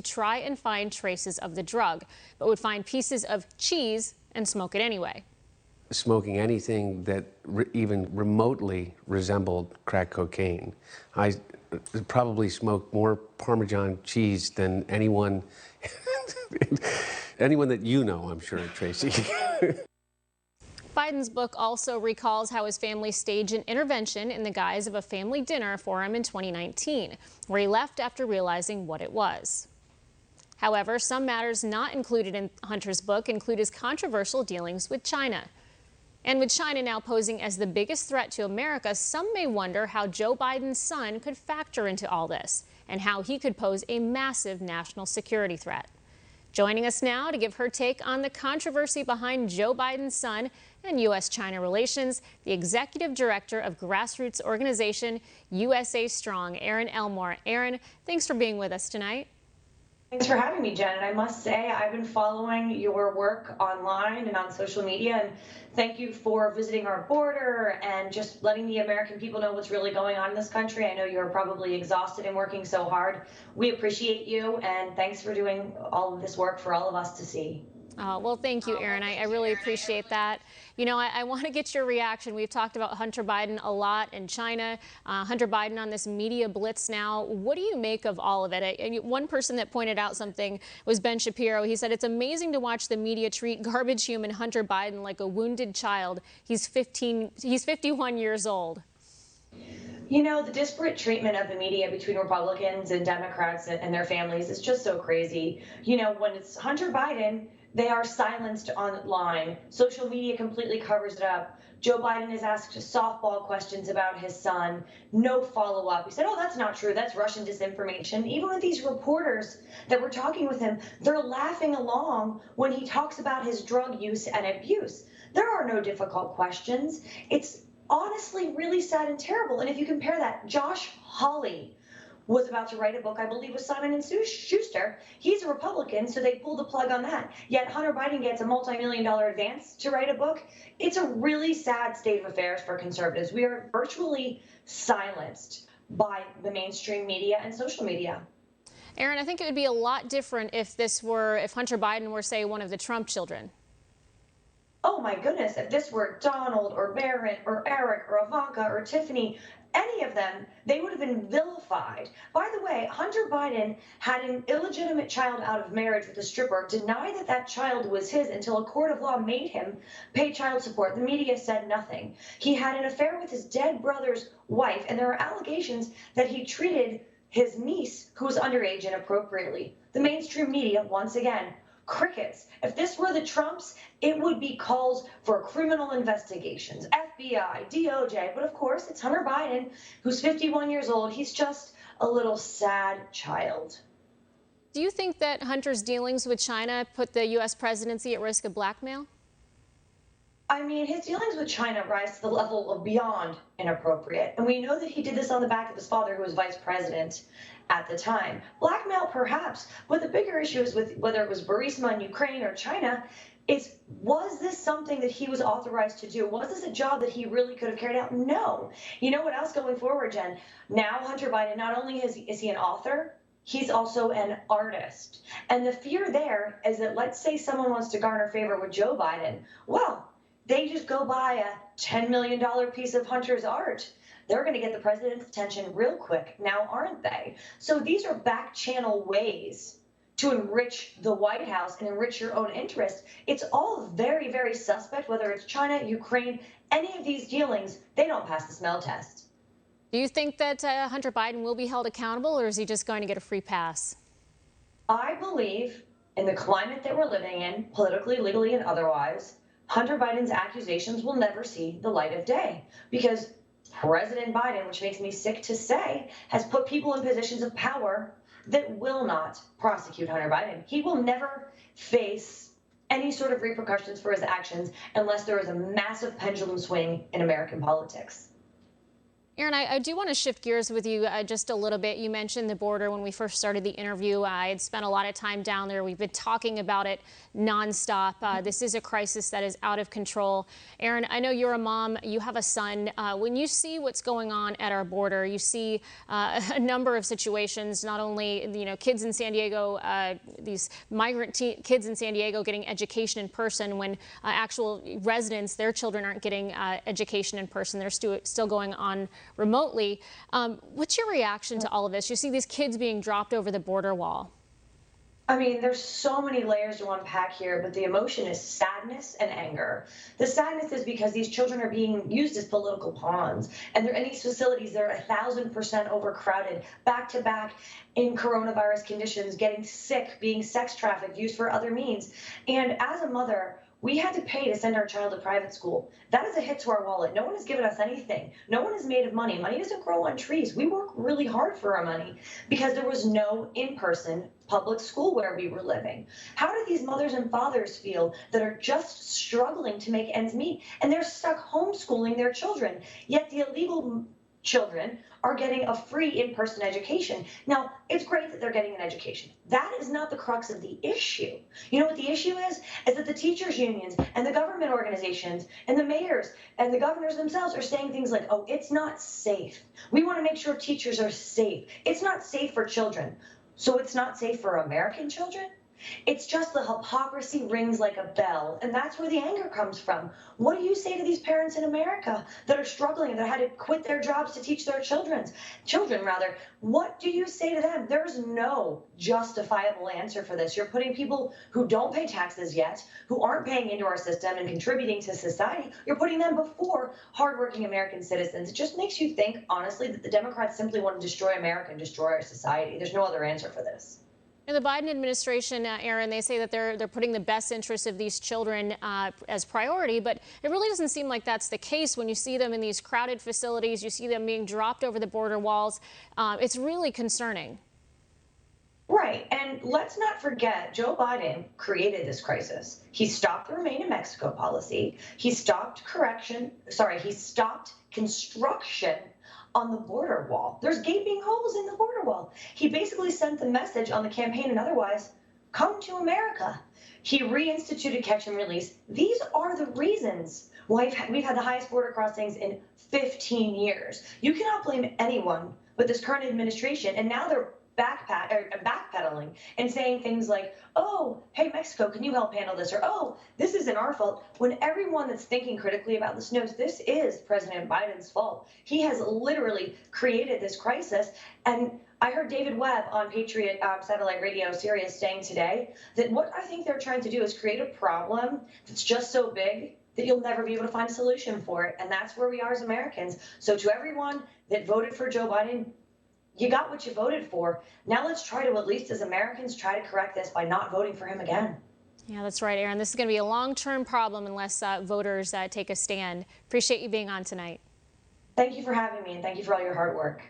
try and find traces of the drug, but would find pieces of cheese and smoke it anyway. Smoking anything that even remotely resembled crack cocaine. I probably smoked more Parmesan cheese than anyone, anyone that you know, I'm sure, Tracy. Biden's book also recalls how his family staged an intervention in the guise of a family dinner for him in 2019, where he left after realizing what it was. However, some matters not included in Hunter's book include his controversial dealings with China. And with China now posing as the biggest threat to America, some may wonder how Joe Biden's son could factor into all this and how he could pose a massive national security threat. Joining us now to give her take on the controversy behind Joe Biden's son and U.S.-China relations, the executive director of grassroots organization USA Strong, Erin Elmore. Erin, thanks for being with us tonight. Thanks for having me, Jen. And I must say, I've been following your work online and on social media, and thank you for visiting our border and just letting the American people know what's really going on in this country. I know you're probably exhausted and working so hard. We appreciate you, and thanks for doing all of this work for all of us to see. Well, thank you, Erin. I really appreciate that. You know, I want to get your reaction. We've talked about Hunter Biden a lot in China, Hunter Biden on this media blitz now. What do you make of all of it? And one person that pointed out something was Ben Shapiro. He said, it's amazing to watch the media treat garbage human Hunter Biden like a wounded child. He's 51 years old. You know, the disparate treatment of the media between Republicans and Democrats and their families is just so crazy. You know, when it's Hunter Biden, they are silenced online. Social media completely covers it up. Joe Biden is asked softball questions about his son. No follow-up. He said, oh, that's not true. That's Russian disinformation. Even with these reporters that were talking with him, they're laughing along when he talks about his drug use and abuse. There are no difficult questions. It's honestly really sad and terrible. And if you compare that, Josh Hawley was about to write a book, I believe, with Simon and Schuster. He's a Republican, so they pulled the plug on that. Yet Hunter Biden gets a multi-million-dollar advance to write a book. It's a really sad state of affairs for conservatives. We are virtually silenced by the mainstream media and social media. Erin, I think it would be a lot different if Hunter Biden were, say, one of the Trump children. Oh my goodness, if this were Donald or Barron or Eric or Ivanka or Tiffany, any of them, they would have been vilified. By the way, Hunter Biden had an illegitimate child out of marriage with a stripper, denied that that child was his until a court of law made him pay child support. The media said nothing. He had an affair with his dead brother's wife, and there are allegations that he treated his niece, who was underage, inappropriately. The mainstream media, once again, crickets. If this were the Trumps, it would be calls for criminal investigations, FBI, DOJ. But of course, it's Hunter Biden, who's 51 years old. He's just a little sad child. Do you think that Hunter's dealings with China put the U.S. presidency at risk of blackmail? I mean, his dealings with China rise to the level of beyond inappropriate. And we know that he did this on the back of his father, who was vice president at the time. Blackmail, perhaps, but the bigger issue is with whether it was Burisma in Ukraine or China, is was this something that he was authorized to do? Was this a job that he really could have carried out? No. You know what else going forward, Jen? Now Hunter Biden, not only is he an author, he's also an artist. And the fear there is that, let's say someone wants to garner favor with Joe Biden. Well, they just go buy a $10 million piece of Hunter's art. They're going to get the president's attention real quick now, aren't they? So these are back channel ways to enrich the White House and enrich your own interest. It's all very, very suspect, whether it's China, Ukraine, any of these dealings, they don't pass the smell test. Do you think that Hunter Biden will be held accountable, or is he just going to get a free pass? I believe in the climate that we're living in, politically, legally, and otherwise, Hunter Biden's accusations will never see the light of day, because President Biden, which makes me sick to say, has put people in positions of power that will not prosecute Hunter Biden. He will never face any sort of repercussions for his actions unless there is a massive pendulum swing in American politics. Erin, I do want to shift gears with you just a little bit. You mentioned the border when we first started the interview. I had spent a lot of time down there. We've been talking about it nonstop. This is a crisis that is out of control. Erin, I know you're a mom. You have a son. When you see what's going on at our border, you see a number of situations, not only, kids in San Diego, these migrant kids in San Diego getting education in person when actual residents, their children aren't getting education in person. They're still going on remotely. What's your reaction to all of this? You see these kids being dropped over the border wall. I mean, there's so many layers to unpack here, but the emotion is sadness and anger. The sadness is because these children are being used as political pawns, and they're in these facilities. They're 1,000% overcrowded, back to back in coronavirus conditions, getting sick, being sex trafficked, used for other means. And as a mother, we had to pay to send our child to private school. That is a hit to our wallet. No one has given us anything. No one is made of money. Money doesn't grow on trees. We work really hard for our money because there was no in-person public school where we were living. How do these mothers and fathers feel that are just struggling to make ends meet? And they're stuck homeschooling their children, yet the illegal children are getting a free in-person education. Now, it's great that they're getting an education. That is not the crux of the issue. You know what the issue is? Is that the teachers' unions and the government organizations and the mayors and the governors themselves are saying things like, oh, it's not safe. We want to make sure teachers are safe. It's not safe for children. So it's not safe for American children? It's just the hypocrisy rings like a bell, and that's where the anger comes from. What do you say to these parents in America that are struggling, that had to quit their jobs to teach their children? What do you say to them? There's no justifiable answer for this. You're putting people who don't pay taxes yet, who aren't paying into our system and contributing to society, you're putting them before hardworking American citizens. It just makes you think, honestly, that the Democrats simply want to destroy America and destroy our society. There's no other answer for this. In the Biden administration, Erin, they say that they're putting the best interests of these children as priority, but it really doesn't seem like that's the case when you see them in these crowded facilities, you see them being dropped over the border walls. It's really concerning. Right. And let's not forget, Joe Biden created this crisis. He stopped the Remain in Mexico policy. He stopped construction on the border wall. There's gaping holes in the border wall. He basically sent the message on the campaign and otherwise, come to America. He reinstituted catch and release. These are the reasons why we've had the highest border crossings in 15 years. You cannot blame anyone but this current administration. And now they're backpedaling and saying things like, oh, hey, Mexico, can you help handle this? Or, oh, this isn't our fault. When everyone that's thinking critically about this knows this is President Biden's fault. He has literally created this crisis. And I heard David Webb on Patriot Satellite Radio Sirius saying today that what I think they're trying to do is create a problem that's just so big that you'll never be able to find a solution for it. And that's where we are as Americans. So to everyone that voted for Joe Biden, you got what you voted for. Now let's try to, at least as Americans, try to correct this by not voting for him again. Yeah, that's right, Erin. This is going to be a long-term problem unless voters take a stand. Appreciate you being on tonight. Thank you for having me, and thank you for all your hard work.